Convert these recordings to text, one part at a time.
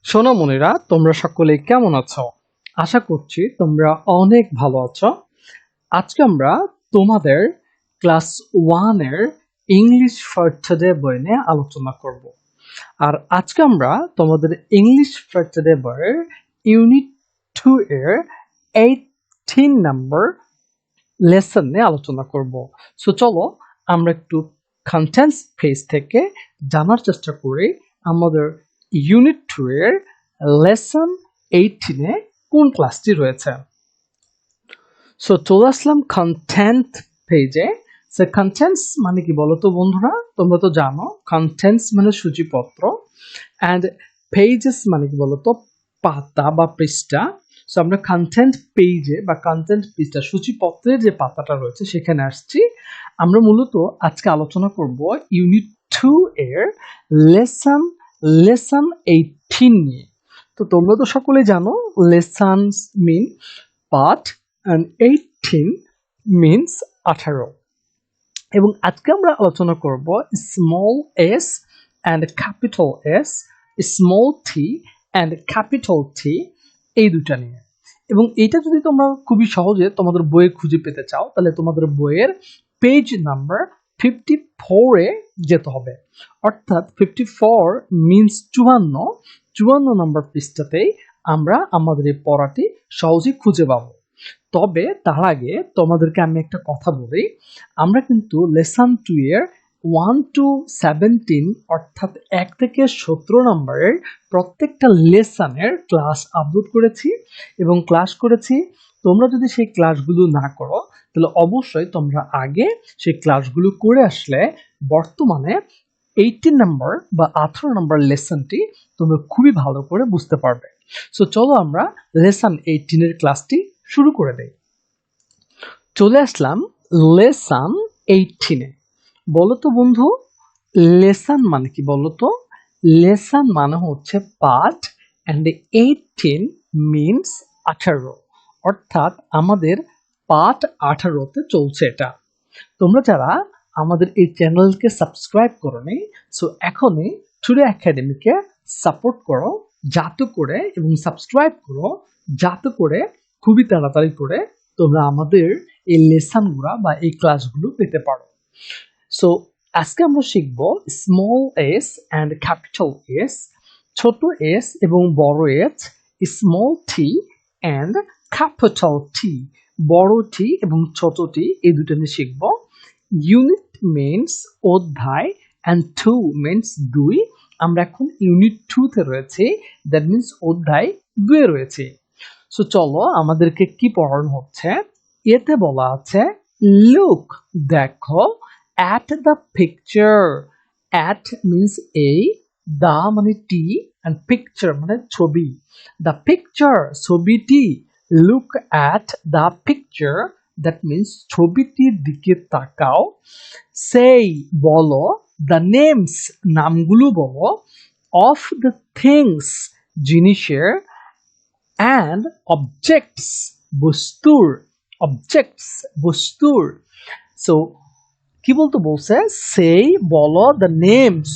সোনামণিরা, তোমরা সকলে কেমন আছো? আশা করছি তোমরা অনেক ভালো আছো। আজকে আমরা তোমাদের ক্লাস 1 এর ইংলিশ ফর টুডে বই নিয়ে আলোচনা করব। আর আজকে আমরা তোমাদের ইংলিশ ফর টুডে বইয়ের ইউনিট 2 এর 18 নাম্বার লেসন নিয়ে আলোচনা করব। সো চলো আমরা একটু কন্টেন্টস পেজ থেকে জানার চেষ্টা করি আমাদের ইউনিট 2 এর লেসন 18 এ কোন ক্লাসটি রয়েছে। সো চলে আসলাম কন্টেন্ট পেজে। সো কন্টেন্টস মানে কি বলো তো বন্ধুরা? তোমরা তো জানো কন্টেন্টস মানে সূচিপত্র, অ্যান্ড পেজেস মানে কি বলো তো? পাতা বা পৃষ্ঠা। সো আমরা কন্টেন্ট পেজে বা কন্টেন্ট পৃষ্ঠা সূচিপত্রের যে পাতাটা রয়েছে সেখানে আসছি। আমরা মূলত আজকে আলোচনা করব ইউনিট 2 এর লেসন লেসন 18 নিয়ে। তো তোমরা তো সকলে জানো লেসনস মিন পাঠ and 18 means 18। এবং আজকে আমরা আলোচনা করব small S and capital s, small T and capital T, এই দুটা নিয়ে। এবং এটা যদি তোমরা খুবই সহজে তোমাদের বইয়ে খুঁজে পেতে চাও তাহলে তোমাদের বইয়ের পেজ নাম্বার 54 এ যেতে হবে। অর্থাৎ 54 মিন্স 54 নম্বর পৃষ্ঠাতেই আমরা আমাদের এই পড়াটি সহজে খুঁজে পাবো। তবে তার আগে তোমাদেরকে আমি একটা কথা বলি, আমরা কিন্তু লেসন 2 এর 1 to 17 অর্থাৎ 1 থেকে 17 নম্বরের প্রত্যেকটা লেসনের ক্লাস আপলোড করেছি এবং ক্লাস করেছি। তোমরা যদি সেই ক্লাসগুলো না করো তাহলে অবশ্যই তোমরা আগে সেই ক্লাসগুলো করে আসলে বর্তমানে 18 নম্বর বা 18 নম্বর লেসনটি তোমরা খুবই ভালো করে বুঝতে পারবে। সো চলো আমরা লেসন 18 এর ক্লাসটি শুরু করে দেই। চলে আসলাম লেসন 18 এ। বলো তো বন্ধু, লেসন মানে কি বলো তো? লেসন মানে হচ্ছে পাঠ, এন্ড 18 মিনস 18, অর্থাৎ আমাদের পাঠ 18তে চলছে এটা। তোমরা যারা আমাদের এই চ্যানেলকে সাবস্ক্রাইব করোনি, সো এখনই টুডে একাডেমিকে সাপোর্ট করো যাতে করে, এবং সাবস্ক্রাইব করো যাতে করে খুবই তাড়াতাড়ি করে তোমরা আমাদের এই লেসনগুলো বা এই ক্লাসগুলো পেতে পারো। সো আজকে আমরা শিখব small S and capital S, ছোট এস এবং বড় S, small t and capital টি, বড় টি এবং ছোট টি, এই দুটো নিয়ে শিখব। ইউনিট মিনস অধ্যায়, অ্যান্ড 2 মিনস 2। আমরা এখন ইউনিট 2 তে রয়েছে, দ্যাট মিনস অধ্যায় 2 এ রয়েছে। সো চলো আমাদেরকে কি পড়ানো হচ্ছে। এতে বলা আছে লুক, দেখো, at the picture. At means a, the মানে টি, and picture মানে ছবি। The picture ছবিটি, look at the picture, that means ছবিটির দিকে তাকাও। Say বলো, the names নামগুলো বলো, of the things জিনিসের, and objects বস্তুর, objects বস্তুর। সো কি বলতে বলছে? সেই বলো the names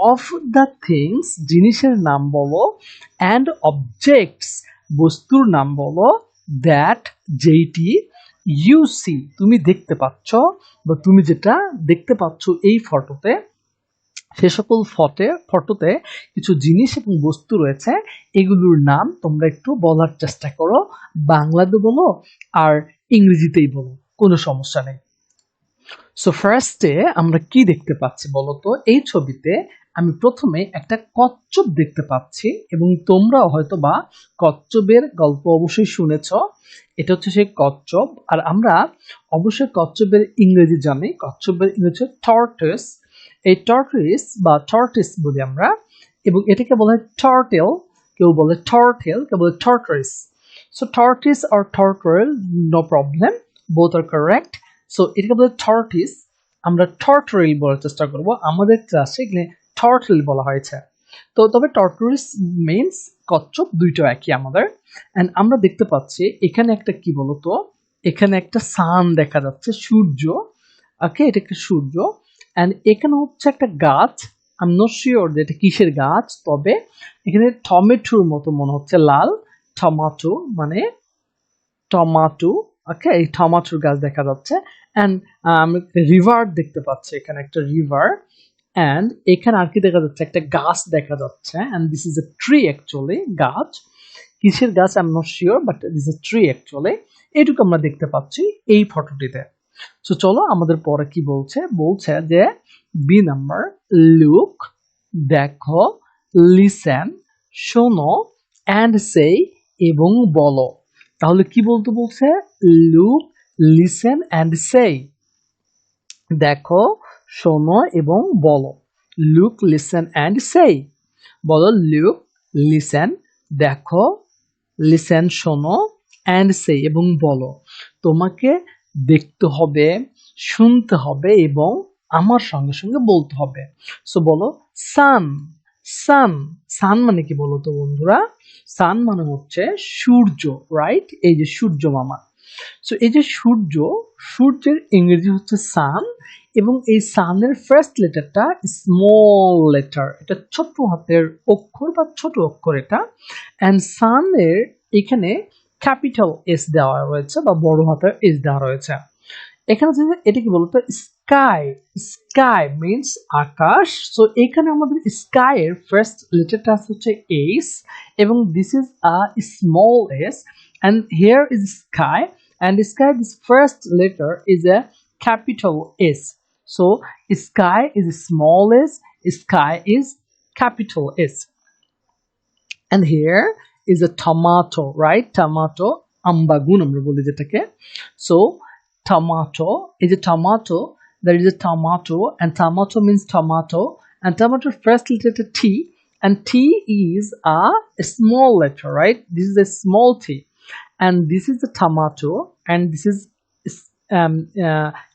of the things, জিনিসের নাম বলো, অ্যান্ড অবজেক্টস বস্তুর নাম বলো, দ্যাট যেইটি, ইউ সি তুমি দেখতে পাচ্ছ, বা তুমি যেটা দেখতে পাচ্ছ এই ফটোতে, সে সকল ফটোতে কিছু জিনিস এবং বস্তু রয়েছে, এগুলোর নাম তোমরা একটু বলার চেষ্টা করো। বাংলাতে বলো আর ইংরেজিতেই বলো, কোনো সমস্যা নেই। সো ফার্স্টে আমরা কি দেখতে পাচ্ছি বলতো? এই ছবিতে আমি প্রথমে একটা কচ্ছপ দেখতে পাচ্ছি, এবং তোমরা হয়তো বা কচ্ছপের গল্প অবশ্যই শুনেছ। এটা হচ্ছে সেই কচ্ছপ, আর আমরা অবশ্যই কচ্ছপের ইংরেজি জানি। কচ্ছপের ইংরেজি টর্টয়েস। এই টর্টয়েস বা টর্টিস বলি আমরা, এবং এটাকে বলা হয় টর্টেল, কেউ বলে টর্টেল, কেউ বলে tortoise. So tortoise or tortoise, no problem, both are correct. So এটাকে বলে টর্টিস, আমরা টর্টরেল বলার চেষ্টা করব। আমাদের ক্লাসে এখানে টর্টল বলা হয়েছে। তো তবে টর্টরিস মিন্স কচ্ছপ, দুইটা একই আমাদের। এন্ড আমরা দেখতে পাচ্ছি এখানে একটা কি বলতো, এখানে একটা সান দেখা যাচ্ছে, সূর্য। ওকে, এটা একটা সূর্য। এন্ড এখানে হচ্ছে একটা গাছ, আই এম নট শিওর যে এটা কিসের গাছ, তবে এখানে টমেটোর মতো মনে হচ্ছে, লাল টমেটো মানে টমাটো। ওকে, এই টমাটোর গাছ দেখা যাচ্ছে। অ্যান্ড আমি রিভার দেখতে পাচ্ছি, এখানে একটা রিভার। অ্যান্ড এখানে আর কি দেখা যাচ্ছে, একটা গাছ দেখা যাচ্ছে। And this is a tree actually, গাছ কিসের গাছ I am not sure, but this is a tree actually. এইটুকু আমরা দেখতে পাচ্ছি এই ফটোটিতে। সো চলো আমাদের পরে কি বলছে, বলছে যে বি নাম্বার, লুক দেখো, লিসেন শোনো, অ্যান্ড সে এবং বলো। তাহলে কি বলতে বলছে, লুক লিসেন অ্যান্ড সে, দেখো শোনো এবং বলো। লুক লিসেন অ্যান্ড সে, বলো লুক লিসেন দেখো, লিসেন শোনো, অ্যান্ড সে এবং বলো। তোমাকে দেখতে হবে, শুনতে হবে এবং আমার সঙ্গে সঙ্গে বলতে হবে। সো বলো সান, সান। সান মানে কি বলো তো বন্ধুরা, সান মানে হচ্ছে সূর্য, রাইট? এই যে সূর্য মামা। সো এই যে সূর্য, সূর্যের ইংরেজি হচ্ছে সান, এবং এই সানের ফার্স্ট লেটারটা স্মল লেটার, এটা ছোট হাতের অক্ষর বা ছোট অক্ষর এটা। অ্যান্ড সানের এখানে ক্যাপিটাল এস দেওয়া রয়েছে বা বড় হাতের এস দেওয়া রয়েছে। এখানে যে এটা কি বলতো, স্কাই, স্কাই মিন্স আকাশ। সো এখানে আমাদের স্কাই এর ফার্স্ট লেটারটা হচ্ছে এস, এবং this is a small S, and here is sky, and sky this first letter is a capital S. So sky is small s, sky is capital S. And here is a tomato, right? Tomato, ambagun আমরা বলি যেটাকে। So tomato is a tomato, there is a tomato, and tomato means tomato, and tomato first letter T, and T is a small letter, right? This is a small T, and this is the tomato, and this is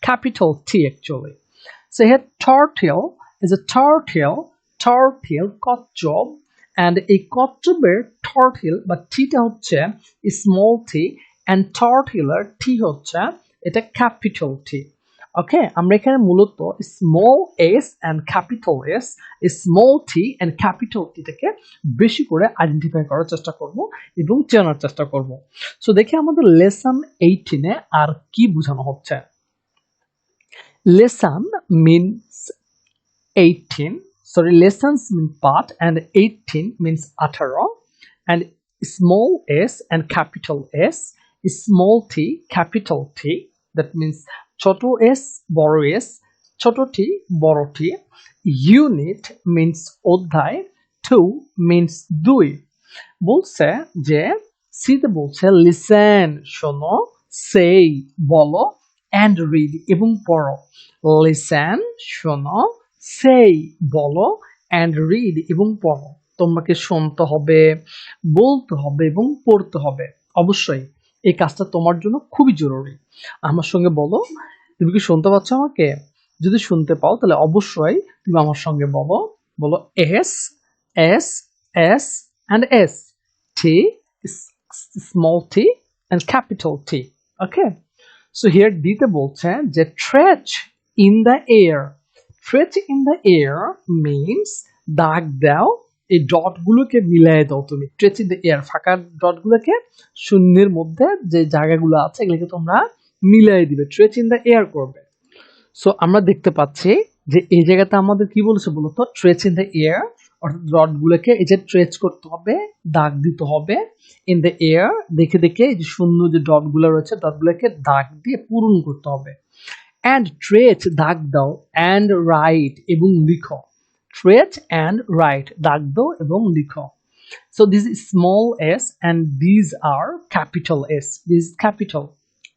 capital T actually. So here turtle is a turtle, turtle কচ্ছপ, and এই কচ্ছপের turtle বা টিটা হচ্ছে small t, and turtle এর t হচ্ছে এটা capital T. ওকে, আমরা এখানে মূলত small S and capital s, small t and capital টিটাকে বেশি করে আইডেন্টিফাই করার চেষ্টা করব এবং চেনার চেষ্টা করব। সো দেখি আমাদের লেসন 18 আর কি বোঝানো হচ্ছে। Lesson means 18, sorry, lessons mean part, and 18 means 18, and small s and capital S, small t capital T, that means ছোট s বড় s, ছোট t বড় t। ইউনিট means অধ্যায়, টু means দুই। বলছে যে সিতে বলছে লিসেন শোনো, সেই বলো, অ্যান্ড রিড এবং পড়ো। লিসেন শোনো, সেই বলো, অ্যান্ড রিড এবং পড়ো। তোমাকে শুনতে হবে, বলতে হবে এবং পড়তে হবে। অবশ্যই এই কাজটা তোমার জন্য খুবই জরুরি। আমার সঙ্গে বলো, তুমি কি শুনতে পাচ্ছ আমাকে? যদি শুনতে পাও তাহলে অবশ্যই তুমি আমার সঙ্গে বলো, বলো S, S, S and S. T is small t and capital T. Okay. So here দিতে বলছে যে stretch in the air. Stretch in the air means দাগ দাও, এই ডট গুলোকে মিলাই দাও তুমি। stretch in the air, ফাঁকা ডট গুলোকে শূন্যের মধ্যে যে জায়গাগুলো আছে এগুলোকে তোমরা মিলাই দিবে, stretch in the air করবে। সো আমরা দেখতে পাচ্ছি যে এই জায়গাতে আমাদের কি বলেছে বলতো, stretch in the air, অর্থাৎ ডট গুলোকে এই যে ট্রেস করতে হবে, দাগ দিতে হবে। ইন দ্য এয়ার, দেখে দেখে এই যে শূন্য যে ডট গুলো রয়েছে, ডট গুলোকে দাগ দিয়ে পূরণ করতে হবে। অ্যান্ড ট্রেস দাগ দাও, অ্যান্ড রাইট এবং লিখো। ট্রেস অ্যান্ড রাইট দাগ দাও এবং লিখো। So this is small s and these are capital S. This is capital,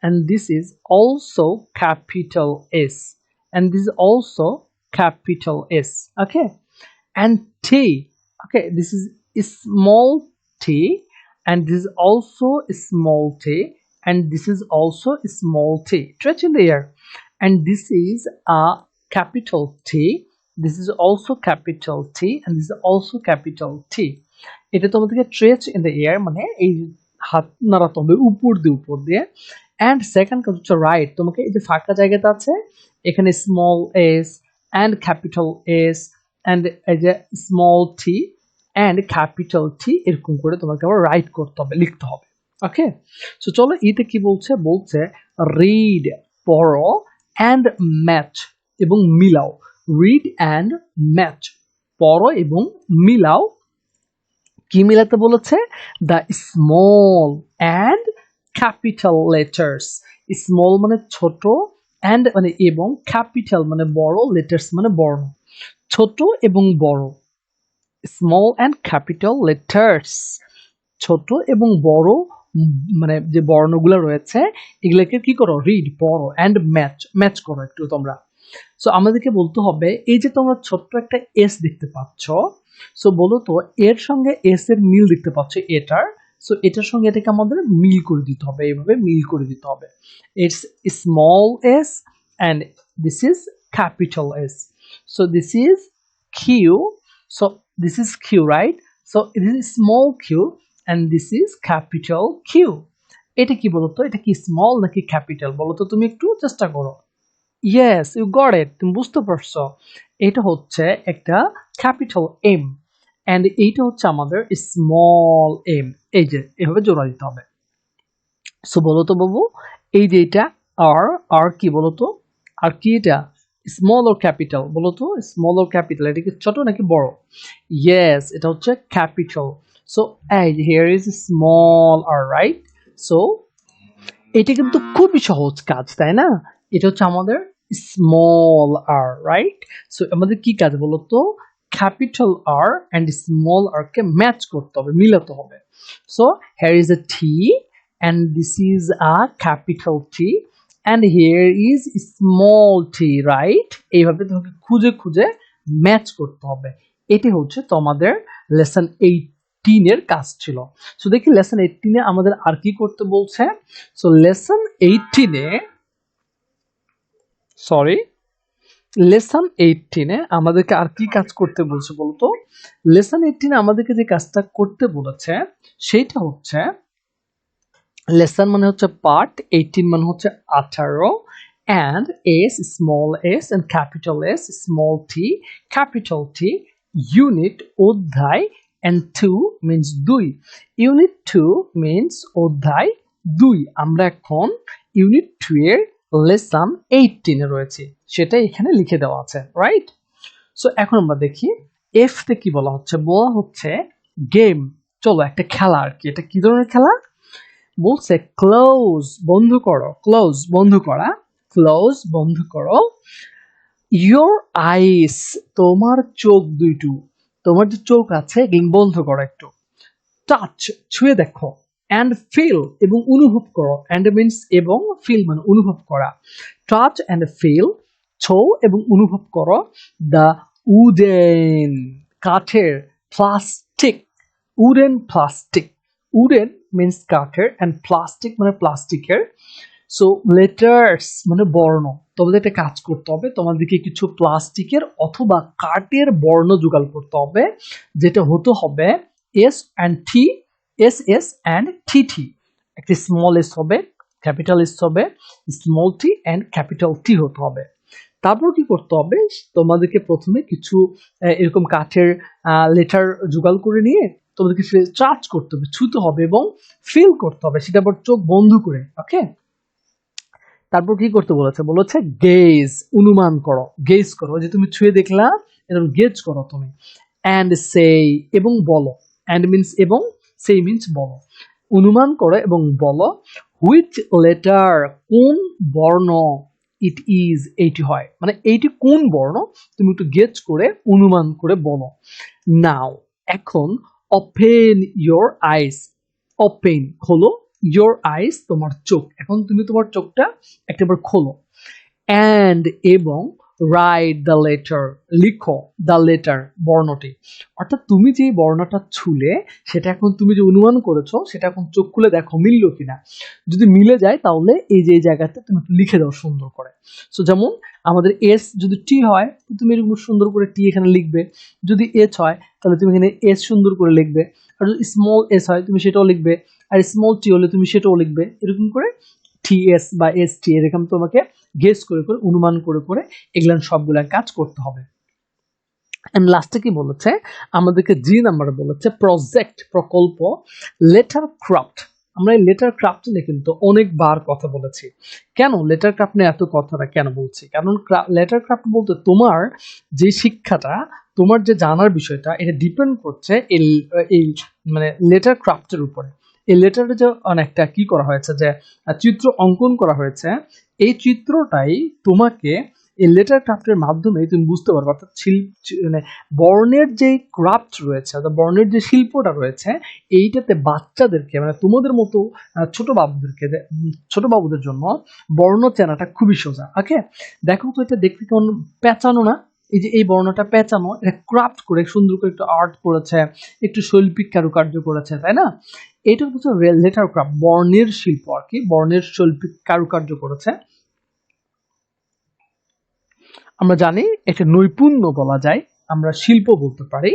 and this is also capital S, and this is also capital S. Okay. And T, okay, this is small t, and this is also small t, and this is also small t, stretch in the air. And this is a capital T, this is also capital T, and this is also capital T. এটা তোমাদেরকে stretch in the air মানে এই হাত নাড়াতে হবে উপর দিয়ে। and second কাজ হচ্ছে রাইট, তোমাকে এই যে ফাঁকা জায়গাটা আছে এখানে small s and capital S and এই যে স্মল টি অ্যান্ড ক্যাপিটাল টি এরকম করে তোমাকে আবার রাইট করতে হবে, লিখতে হবে। ওকে, সো চলো ইতে কি বলছে, বলছে রিড পড়ো অ্যান্ড ম্যাচ এবং মিলাও। রিড অ্যান্ড ম্যাচ, পড়ো এবং মিলাও। কি মিলাতে বলেছে? The small and capital letters. Small মানে ছোট, অ্যান্ড মানে এবং, ক্যাপিটাল মানে বড়, লেটার্স মানে বর্ণ। ছোট এবং বড়, স্মল অ্যান্ড ক্যাপিটাল লেটার্স, ছোট এবং বড় মানে যে বর্ণগুলো রয়েছে এগুলোকে কি করো, রিড পড়ো, অ্যান্ড ম্যাচ ম্যাচ করো একটু তোমরা। সো আমাদেরকে বলতে হবে এই যে তোমরা ছোট্ট একটা এস দেখতে পাচ্ছ, সো বলো তো এর সঙ্গে এস এর মিল দেখতে পাচ্ছ এটার, সো এটার সঙ্গে এটাকে আমাদের মিল করে দিতে হবে, এইভাবে মিল করে দিতে হবে। It's small S and this is capital S, so this is Q, so this is Q, right? So this is small Q and this is capital Q. এটা কি বলতো, এটা কি স্মল নাকি ক্যাপিটাল বলো তো, তুমি একটু চেষ্টা করো। ইয়েস, ইউ গট ইট, তুমি বুঝতে পারছো। এটা হচ্ছে একটা ক্যাপিটাল এম অ্যান্ড এইটা হচ্ছে আমাদের স্মল এম। এই যে এভাবে জোড়া দিতে হবে। সো বলো তো বাবু, এই যে এটা আর, আর কি বলো তো, আর কি এটা, স্মল ও ক্যাপিটাল বলো তো, স্মল ও ক্যাপিটাল, এটা কি ছোট নাকি বড়? ইয়েস, এটা হচ্ছে ক্যাপিটাল। সো এই here is small R, right? সো এটা কিন্তু খুবই সহজ কাজ, তাই না? এটা হচ্ছে আমাদের স্মল আর, রাইট? সো আমাদের কি কাজ বলতো, capital R and small R কে ম্যাচ করতে হবে, মিলাতে হবে। So here is a T and this is a capital T and here is small T, right? এইভাবে তোমাকে খুঁজে খুঁজে ম্যাচ করতে হবে। এটি হচ্ছে তোমাদের লেসন 18 এর কাজ ছিল। সো দেখি লেসন 18 এ আমাদের আর কি করতে বলছে। সো লেসন 18 এ, সরি, লেসন 18 এ আমাদেরকে আর কি কাজ করতে বলছে বলতো? লেসন 18 এ আমাদেরকে যে কাজটা করতে বলেছে সেটা হচ্ছে, লেসন মানে হচ্ছে পার্ট, 18 মানে হচ্ছে 18, and s small s and capital S small t capital T, unit অধ্যায়, and 2 means 2, unit 2 means অধ্যায় 2। আমরা এখন ইউনিট 2 এর লেসন 18 এ রয়েছে, সেটা এখানে লিখে দেওয়া আছে, রাইট? সো এখন আমরা দেখি এফ তে কি বলা হচ্ছে, বলা হচ্ছে গেম। চলো একটা খেলা আর কি, এটা কি ধরনের খেলা বলছে, ক্লোজ বন্ধ করো, ক্লোজ বন্ধ করা, ক্লোজ বন্ধ করো, ইয়োর আইস তোমার চোখ দুইটু, তোমার যে চোখ আছে এগুলো বন্ধ করো একটু, টাচ ছুঁয়ে দেখো, অ্যান্ড ফিল এবং অনুভব করো, অ্যান্ড মিনস এবং, ফিল মানে অনুভব করা, টাচ অ্যান্ড ফিল, ছো এবং অনুভব করো, দ্য উডেন কাঠের, plastic, wooden plastic, wooden means কাঠের অ্যান্ড প্লাস্টিক মানে প্লাস্টিকের, সো লেটার্স মানে বর্ণ। তোমাদের একটা কাজ করতে হবে, তোমাদেরকে কিছু প্লাস্টিকের অথবা কাঠের বর্ণ জোগাড় করতে হবে, যেটা হতে হবে s and t, s s and t t, একটি স্মল এস হবে, ক্যাপিটাল এস হবে, small t and capital t হতে হবে। তারপর কি করতে হবে, তোমাদেরকে প্রথমে কিছু এরকম কাঠের লেটার জোগাড় করে নিয়ে তোমাদেরকে টাচ করতে হবে, ছুতে হবে এবং ফিল করতে হবে, সেটা আবার চোখ বন্ধ করে। ওকে, তারপর কি করতে বলেছে, বলেছে গেজ অনুমান করো, গেজ করো, যে তুমি ছুঁয়ে দেখলা এরকম গেজ করো তুমি, অ্যান্ড সেই এবং বলো, অ্যান্ড মিনস এবং, সেই মিনস বলো, অনুমান করো এবং বলো, হুইচ লেটার কোন বর্ণ, ইট ইজ এইটি হয়, মানে এইটি কোন বর্ণ তুমি একটু গেজ করে অনুমান করে বলো। নাও এখন, ওপেন ইয়োর আইস, ওপেন খোলো, ইয়োর আইস তোমার চোখ, এখন তুমি তোমার চোখটা একটাবার খোলো, অ্যান্ড এবং, রাইট দ্য লেটার লিখো, দ্য লেটার বর্ণটি, অর্থাৎ তুমি যে বর্ণটা ছুলে সেটা এখন তুমি যে অনুমান করেছো সেটা এখন চোখ খুলে দেখো মিললো কিনা, যদি মিলে যায় তাহলে এই যে এই জায়গাতে তুমি একটু লিখে দাও সুন্দর করে। সো যেমন আমাদের এস যদি টি হয় তুমি এরকম সুন্দর করে টি এখানে লিখবে, যদি এস হয় তাহলে তুমি এখানে এস সুন্দর করে লিখবে, আর যদি স্মল এস হয় তুমি সেটাও লিখবে, আর স্মল টি হলে তুমি সেটাও লিখবে, এরকম করে টি এস বা এস টি এরকম তোমাকে গেস করে করে অনুমান করে করে এগুলো সবগুলা কাজ করতে হবে। এন্ড লাস্টে কি বলেছে, আমাদেরকে জি নাম্বারে বলেছে প্রজেক্ট প্রকল্প লেটার ক্রাফট। আমরা এই লেটার ক্রাফট নিয়ে কিন্তু অনেকবার কথা বলেছি। কেন লেটার ক্রাফট নিয়ে এত কথাটা কেন বলছি, কারণ লেটার ক্রাফট বলতে তোমার যে শিক্ষাটা, তোমার যে জানার বিষয়টা, এটা ডিপেন্ড করছে এই এই মানে লেটার ক্রাফটের উপরে। এই লেটারে যে অনেকটা কি করা হয়েছে, যে চিত্র অঙ্কন করা হয়েছে, এই চিত্রটাই তোমাকে এই লেটার ক্রাফটের মাধ্যমে তুমি বুঝতে পারবে, অর্থাৎ মানে বর্ণের যে ক্রাফট রয়েছে, অর্থাৎ বর্ণের যে শিল্পটা রয়েছে, এইটাতে বাচ্চাদেরকে মানে তোমাদের মতো ছোট বাবুদেরকে, ছোট বাবুদের জন্য বর্ণ চেনাটা খুবই সোজা। ওকে, দেখো তো এটা দেখতে কেমন পেঁচানো না? এই যে এই বর্ণটা পেঁচানো, এটা ক্রাফট করে সুন্দর করে একটু আর্ট করেছে, একটু শৈল্পিক কারুকার্য করেছে, তাই না? এটা হচ্ছে লেটার ক্রাফট, বর্ণের শিল্প আর কি, বর্ণের শৈল্পিক কারুকার্য করেছে। আমরা জানি এটা নৈপুণ্য বলা যায়, আমরা শিল্প বলতে পারি।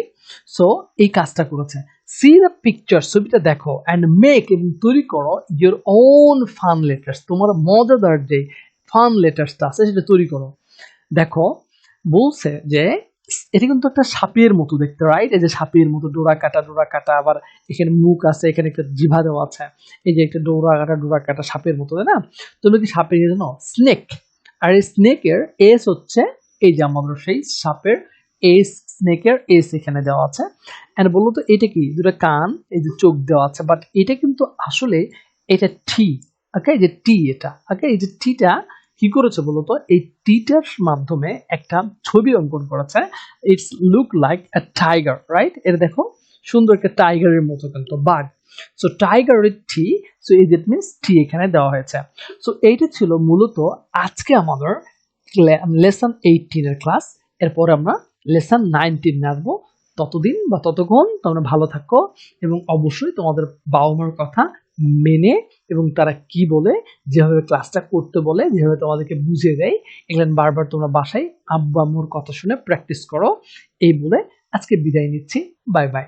সো এই কাজটা করেছে। সি দ্য পিকচার, ছবিটা দেখো, অ্যান্ড মেক এবং তৈরি করো ইয়োর ওন ফান লেটার্স, তোমার মজাদার যে ফান লেটার্সটা আছে সেটা তৈরি করো। দেখো বলছে যে এটা কিন্তু একটা সাপের মতো দেখতে, রাইট? এই যে সাপের মতো ডোরা কাটা, আবার এখানে মুখ আছে, এখানে একটা জিভা দেওয়া আছে, এই যে একটা ডোরা কাটা সাপের মতো, তাই না? তুমি কি সাপের জানো? স্নেক। আর এই স্নেকের এস হচ্ছে এই যে আমাদের সেই সাপের এস, স্নেকের এস এখানে দেওয়া আছে। এন্ড বললো তো এটা কি, দুটো কান, এই যে চোখ দেওয়া আছে, বাট এটা কিন্তু আসলে এটা টি। ওকে, যে টি এটা, ওকে, এই যে টিটা কি করেছে বলতো, এই টিটার মাধ্যমে একটা ছবি অঙ্কন করেছে। It's look like a tiger, right? এটা দেখো সুন্দর একটা টাইগারের মতো কিন্তু বাঘ। সো টাইগারের টি, সো এই দ্যাট মিনস টি এখানে দেওয়া হয়েছে। সো এইটা ছিল মূলত আজকে আমাদের লেসন 18 এর ক্লাস। এরপরে আমরা লেসন 19 নিয়ে আসবো। ততদিন বা ততক্ষণ তোমরা ভালো থাকো, এবং অবশ্যই তোমাদের বাবা মার কথা মেনে, এবং তারা কি বলে, যেভাবে ক্লাসটা করতে বলে, যেভাবে তোমাদেরকে বুঝিয়ে দেয়, এগুলো বারবার তোমরা বাসায় আব্বু আম্মুর কথা শুনে প্র্যাকটিস করো। এই বলে আজকে বিদায় নিচ্ছি। Bye bye.